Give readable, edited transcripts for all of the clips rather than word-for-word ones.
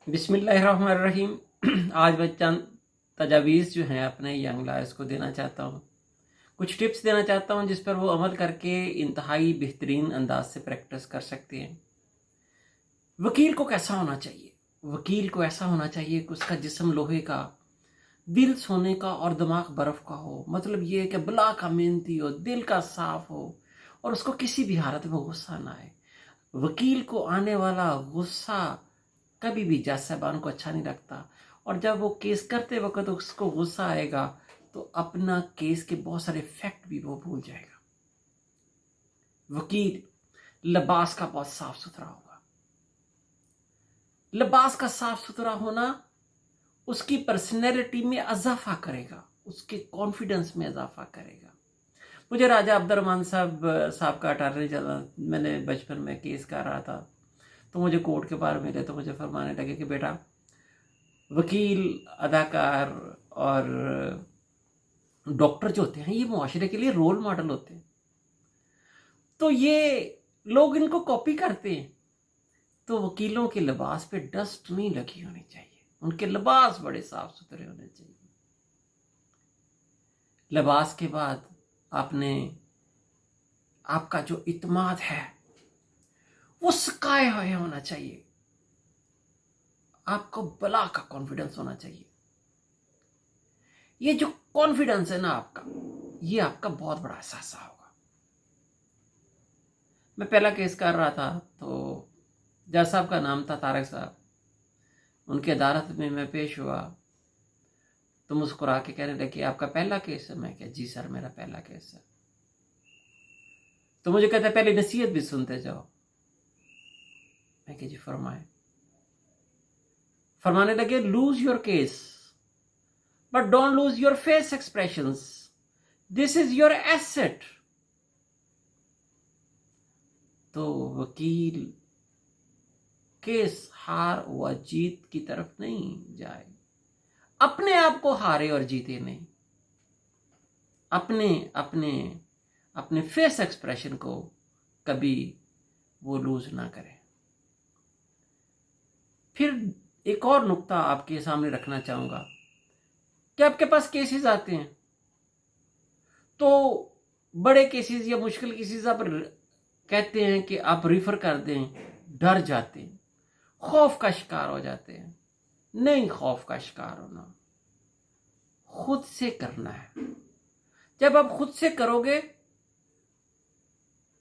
बिस्मिल्लाहिर्रहमानिर्रहीम। आज मैं चंद तजावीज़ जो हैं अपने यंग लायर्स को देना चाहता हूँ। कुछ टिप्स देना चाहता हूँ जिस पर वो अमल करके इंतहाई बेहतरीन अंदाज से प्रैक्टिस कर सकते हैं। वकील को कैसा होना चाहिए? वकील को ऐसा होना चाहिए कि उसका जिस्म लोहे का, दिल सोने का और दिमाग बर्फ़ का हो। मतलब ये कि बला का मेहनती हो, दिल का साफ हो और उसको किसी भी हालत में गुस्सा ना आए। वकील को आने वाला गुस्सा कभी भी जज साहबान को अच्छा नहीं लगता, और जब वो केस करते वक्त उसको गुस्सा आएगा तो अपना केस के बहुत सारे फैक्ट भी वो भूल जाएगा। वकील लिबास का बहुत साफ सुथरा होगा। लिबास का साफ सुथरा होना उसकी पर्सनैलिटी में इजाफा करेगा, उसके कॉन्फिडेंस में इजाफा करेगा। मुझे राजा अब्दुर्रहमान साहब का अटारनी जनरल, मैंने बचपन में केस कर रहा था तो मुझे कोर्ट के बाहर मिले तो मुझे फरमाने लगे कि बेटा, वकील, अदाकार और डॉक्टर जो होते हैं ये मुआशरे के लिए रोल मॉडल होते हैं, तो ये लोग इनको कॉपी करते हैं। तो वकीलों के लिबास पे डस्ट नहीं लगी होनी चाहिए, उनके लिबास बड़े साफ सुथरे होने चाहिए। लिबास के बाद आपका जो इत्माद है वो सकाए हुए होना चाहिए। आपको बला का कॉन्फिडेंस होना चाहिए। ये जो कॉन्फिडेंस है ना आपका, ये आपका बहुत बड़ा एहसास होगा। मैं पहला केस कर रहा था तो जज साहब का नाम था तारक साहब। उनकी अदालत में मैं पेश हुआ तो मुस्कुरा के कहने लगे, आपका पहला केस है? मैं क्या, जी सर मेरा पहला केस है। तो मुझे कहते पहले नसीहत भी सुनते जाओ। मैं क्या, जी फरमाए। फरमाने लगे, lose your case but don't lose your face expressions, this is your asset. तो वकील केस हार व जीत की तरफ नहीं जाए, अपने आप को हारे और जीते नहीं, अपने फेस एक्सप्रेशन को कभी वो लूज ना करे। फिर एक और नुक्ता आपके सामने रखना चाहूंगा कि आपके पास केसेस आते हैं तो बड़े केसेस या मुश्किल केसेस आप कहते हैं कि आप रिफर कर दें, डर जाते हैं, खौफ का शिकार हो जाते हैं। नहीं, खौफ का शिकार होना, खुद से करना है। जब आप खुद से करोगे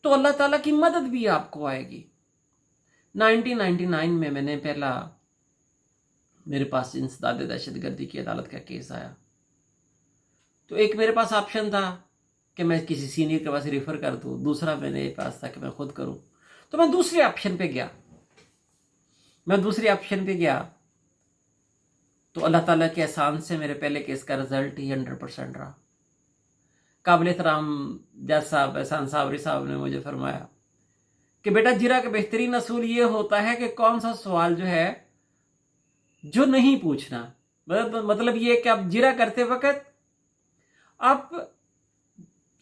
तो अल्लाह ताला की मदद भी आपको आएगी। 1999 में मैंने पहला, मेरे पास इंसदाद दहशतगर्दी की अदालत का केस आया तो एक मेरे पास ऑप्शन था कि मैं किसी सीनियर के पास रेफर कर दूं, दूसरा मेरे पास था कि मैं खुद करूं। तो मैं दूसरे ऑप्शन पे गया। तो अल्लाह ताला के एहसान से मेरे पहले केस का रिजल्ट ही 100% रहा। काबिल एहतराम जज साहब एहसान साबरी साहब ने मुझे फरमाया कि बेटा, जिरा का बेहतरीन असूल ये होता है कि कौन सा सवाल जो है जो नहीं पूछना। मतलब ये कि आप जिरा करते वक्त आप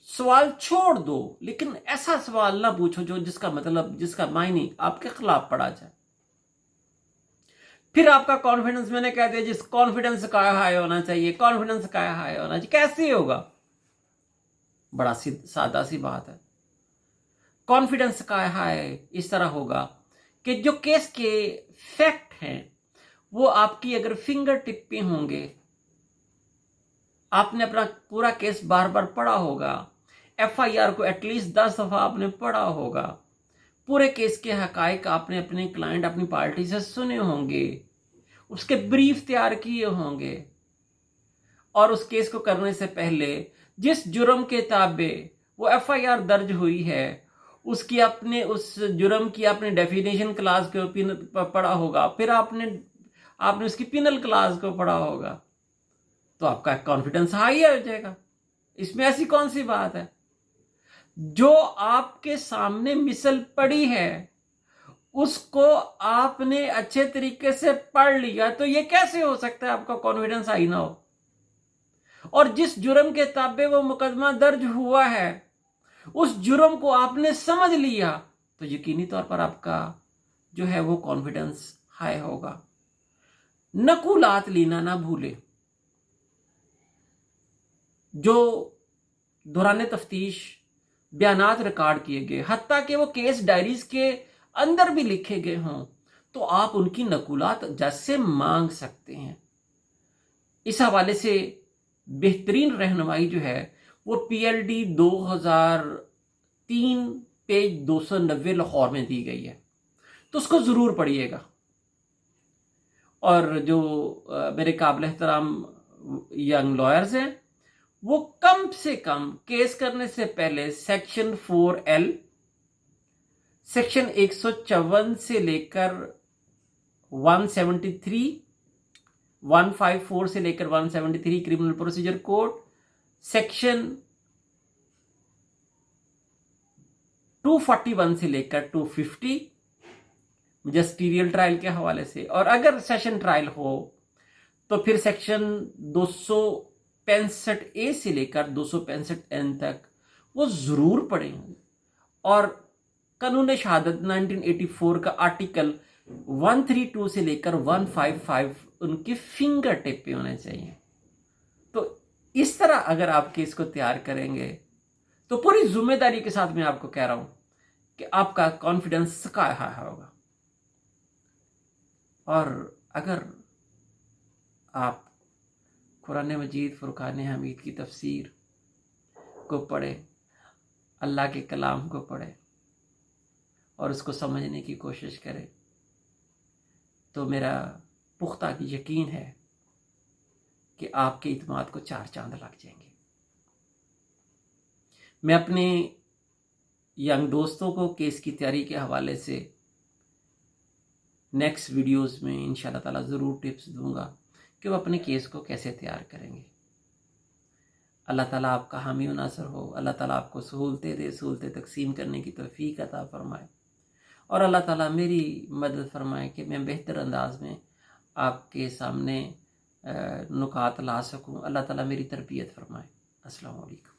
सवाल छोड़ दो, लेकिन ऐसा सवाल ना पूछो जो जिसका मायने आपके खिलाफ पड़ा जाए। फिर आपका कॉन्फिडेंस, मैंने कह दिया जिस कॉन्फिडेंस का हाई होना चाहिए, कॉन्फिडेंस का हाई होना चाहिए। कैसे होगा? बड़ा सादा सी बात है। कॉन्फिडेंस का हाई इस तरह होगा कि जो केस के फैक्ट हैं वो आपकी अगर फिंगर टिप पे होंगे, आपने अपना पूरा केस बार बार पढ़ा होगा, एफआईआर को एटलीस्ट 10 दफा आपने पढ़ा होगा, पूरे केस के हकायक आपने अपने क्लाइंट, अपनी पार्टी से सुने होंगे, उसके ब्रीफ तैयार किए होंगे, और उस केस को करने से पहले जिस जुर्म के ताबे वो एफआईआर दर्ज हुई है उसकी अपने उस जुर्म की आपने डेफिनेशन क्लास को पढ़ा होगा, फिर आपने उसकी पिनल क्लास को पढ़ा होगा, तो आपका कॉन्फिडेंस हाई हो जाएगा। इसमें ऐसी कौन सी बात है? जो आपके सामने मिसल पड़ी है उसको आपने अच्छे तरीके से पढ़ लिया, तो ये कैसे हो सकता है आपका कॉन्फिडेंस हाई ना हो? और जिस जुर्म के ताबे वो मुकदमा दर्ज हुआ है उस जुर्म को आपने समझ लिया, तो यकीनी तौर पर आपका जो है वो कॉन्फिडेंस हाई होगा। नकुलात लेना ना भूले। जो दौरान तफ्तीश बयानात रिकॉर्ड किए गए, हत्ता कि वो केस डायरीज के अंदर भी लिखे गए हों, तो आप उनकी नकुलात जज से मांग सकते हैं। इस हवाले से बेहतरीन रहनुमाई जो है वो PLD 2003 पेज 290 लाहौर में दी गई है, तो उसको ज़रूर पढ़िएगा। और जो मेरे काबिल एहतराम यंग लॉयर्स हैं, वो कम से कम केस करने से पहले सेक्शन 4L, सेक्शन 154 से लेकर 173, 154 से लेकर 173 क्रिमिनल प्रोसीजर कोड, सेक्शन 241 से लेकर 250 जस्टिरियल ट्रायल के हवाले से, और अगर सेशन ट्रायल हो तो फिर सेक्शन 265A से लेकर 265N तक वो ज़रूर पढ़ें। और कानून शहादत 1984 का आर्टिकल 132 से लेकर 155 उनके फिंगर टिप पे होने चाहिए। तो इस तरह अगर आप केस को तैयार करेंगे तो पूरी जिम्मेदारी के साथ मैं आपको कह रहा हूं कि आपका कॉन्फिडेंस स्काई हाई होगा। और अगर आप कुरान मजीद, फुरकान हमीद की तफसीर को पढ़े, अल्लाह के कलाम को पढ़े और उसको समझने की कोशिश करें, तो मेरा पुख्ता की यकीन है कि आपके इत्मीनान को 4 चांद लग जाएंगे। मैं अपने यंग दोस्तों को केस की तैयारी के हवाले से नेक्स्ट वीडियोस में इंशाल्लाह ताला ज़रूर टिप्स दूंगा कि वो अपने केस को कैसे तैयार करेंगे। अल्लाह ताला आपका हामी व नासर हो। अल्लाह ताला आपको सहूलतें दे, सहूलतें तकसीम करने की तौफीक अता फरमाए, और अल्लाह ताला मेरी मदद फरमाए कि मैं बेहतर अंदाज में आपके सामने नुकात ला सकूं। अल्लाह ताला मेरी तरबियत फरमाए। अस्सलाम वालेकुम।